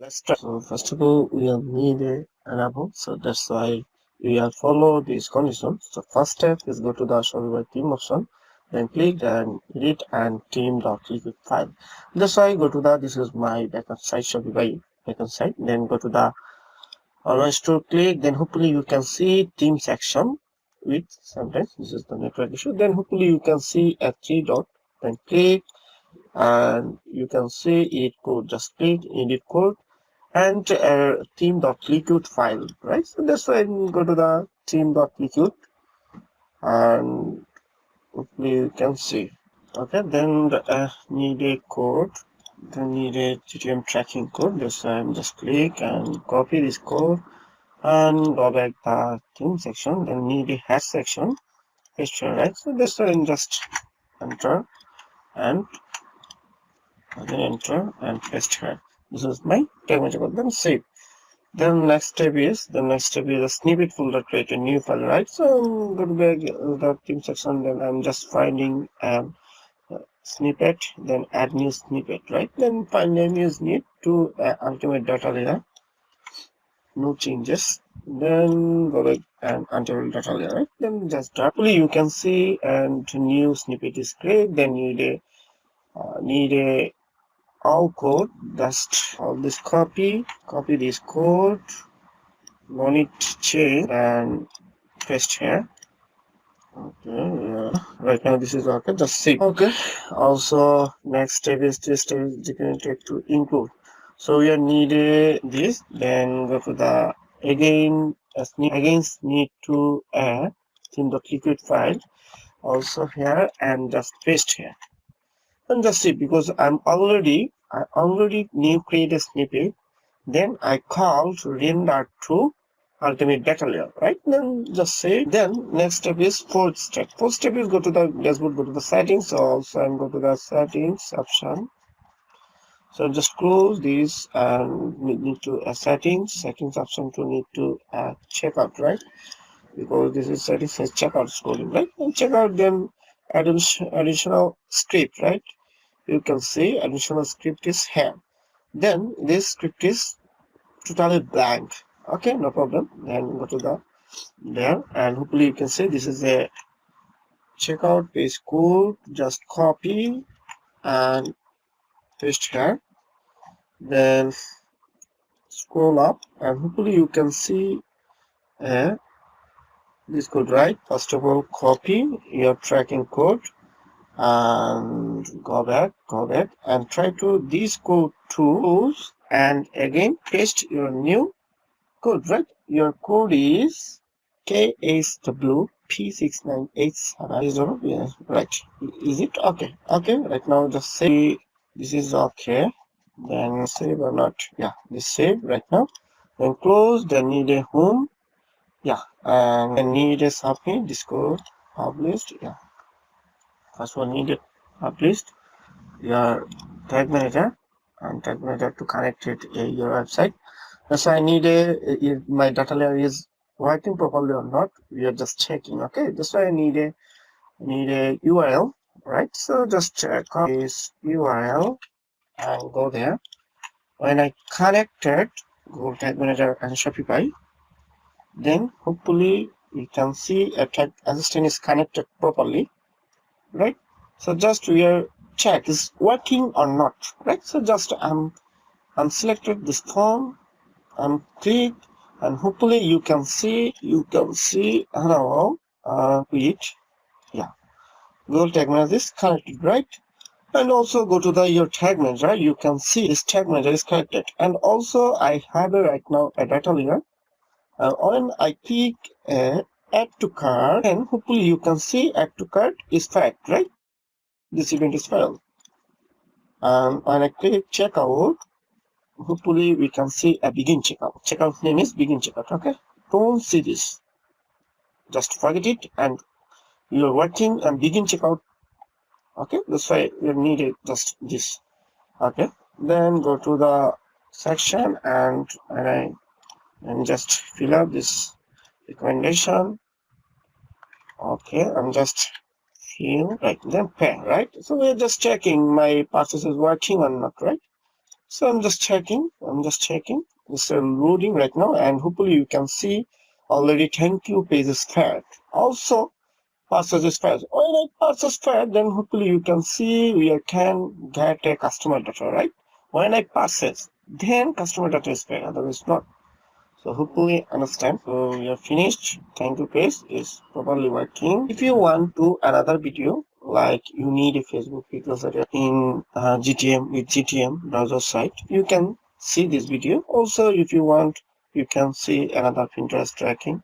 let's try. So first of all, we'll need an above. So that's why we will follow these conditions. So first step is go to the Shopify theme option, then click and edit and theme.liquid file. That's why go to the, this is my backend site, Shopify backend site. Then go to the always to click, then hopefully you can see theme section with sometimes this is the network issue. Then hopefully you can see a 3 dot, then click and you can see it code, just click edit code and theme.liquid file, right? So that's why you go to the theme.liquid and hopefully you can see. Okay, then need a code, then need a GTM tracking code. This time just click and copy this code and go back the theme section, then need a hash section, paste here, right? So this time just enter and again enter and paste here. This is my tag manager code, then save. Then next step is a snippet folder, create a new file, right? So go to the theme section, then I'm just finding snippet, then add new snippet, right? Then file name is need to ultimate data layer, no changes. Then go back and until data layer, right? Then just directly you can see and new snippet is created. Then need a all code, just all this copy this code, no need to change and paste here. Okay, yeah. Right now this is okay, just save. Okay, also next step is decommitted to include. So we need this, then go to the again need to add theme.liquid file also here and just paste here and just see, because I already new create a snippet, then I call to render to ultimate data layer, right? Then just say, then next step is fourth step is go to the dashboard, go to the settings. So also I'm go to the settings option, so just close this and need to settings option to need to checkout, right? Because this is settings says checkout scrolling, right? And checkout, then additional script, right? You can see additional script is here. Then this script is totally blank. Okay, no problem. Then go to the there and hopefully you can see this is a checkout page code. Just copy and paste here. Then scroll up and hopefully you can see this code, right? First of all, copy your tracking code and go back and try to this code to and again paste your new code, right? Your code is KSWP6987. Yeah, right. Is it okay? Okay, right now just say this is okay. Then save or not? Yeah, this save right now. Then close. Then need a home. Yeah, and then need a submit. This code published. Yeah, first one needed published. Your tag manager and tag manager to connect it your website. So I need if my data layer is working properly or not. We are just checking. Okay, that's why I need a URL, right? So just check this URL and go there. When I connected Google Tag Manager and Shopify, then hopefully we can see a tag assistant is connected properly, right? So just we are check is working or not, right? So just I'm selected this form and click and hopefully you can see hello with yeah, Google Tag Manager is connected, right? And also go to the your tag manager, you can see this tag manager is connected. And also I have right now a data layer. When I click add to cart, and hopefully you can see add to cart is failed, right? This event is failed. And when I click checkout, hopefully we can see a begin checkout. Checkout name is begin checkout. Okay, don't see this, just forget it and you're working and begin checkout. Okay, that's why you need it, just this. Okay, then go to the section and just fill out this recommendation. Okay, I'm just fill, right, then pay, right? So we're just checking my process is working or not, right? So I'm just checking. It's loading right now, and hopefully you can see already thank you page is fed. Also, purchase is fed. When I purchase fed, then hopefully you can see we can get a customer data, right? When I purchase, then customer data is fed, otherwise not. So hopefully understand. So we are finished. Thank you page is properly working. If you want to another video, like you need a Facebook pixel in GTM with GTM browser site, you can see this video. Also, if you want, you can see another Pinterest tracking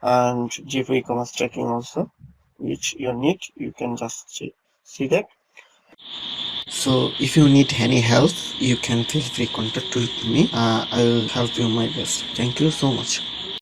and GF e-commerce tracking also, which you need. You can just see that. So if you need any help, you can feel free contact with me. I will help you my best. Thank you so much.